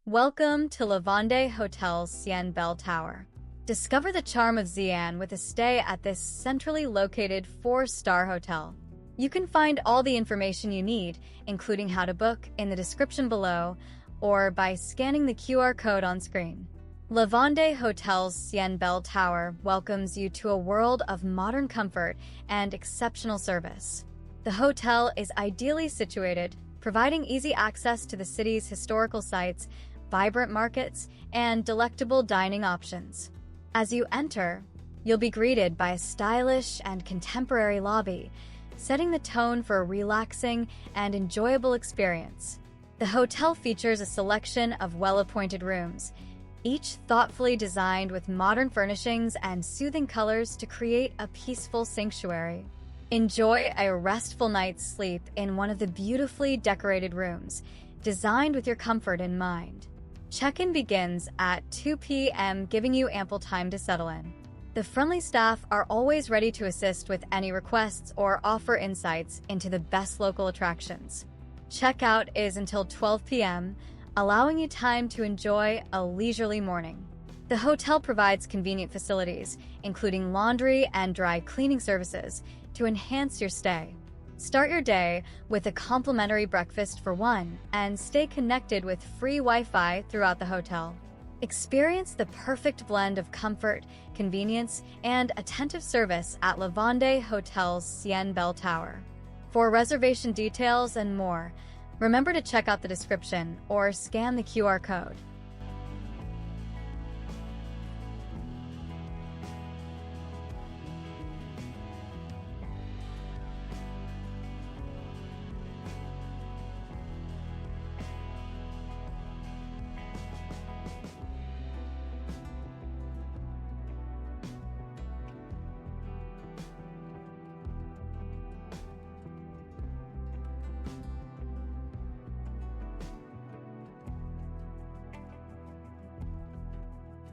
Welcome to Lavande Hotel's Xi'an Bell Tower. Discover the charm of Xi'an with a stay at this centrally located 4-star hotel. You can find all the information you need, including how to book, in the description below or by scanning the QR code on screen. Lavande Hotel's Xi'an Bell Tower welcomes you to a world of modern comfort and exceptional service. The hotel is ideally situated, providing easy access to the city's historical sites, vibrant markets, and delectable dining options. As you enter, you'll be greeted by a stylish and contemporary lobby, setting the tone for a relaxing and enjoyable experience. The hotel features a selection of well-appointed rooms, each thoughtfully designed with modern furnishings and soothing colors to create a peaceful sanctuary. Enjoy a restful night's sleep in one of the beautifully decorated rooms, designed with your comfort in mind. Check-in begins at 2 p.m., giving you ample time to settle in. The friendly staff are always ready to assist with any requests or offer insights into the best local attractions. Checkout is until 12 p.m., allowing you time to enjoy a leisurely morning. The hotel provides convenient facilities, including laundry and dry cleaning services, to enhance your stay. Start your day with a complimentary breakfast for one and stay connected with free Wi-Fi throughout the hotel. Experience the perfect blend of comfort, convenience, and attentive service at Lavande Hotel's Xi'an Bell Tower. For reservation details and more, remember to check out the description or scan the QR code.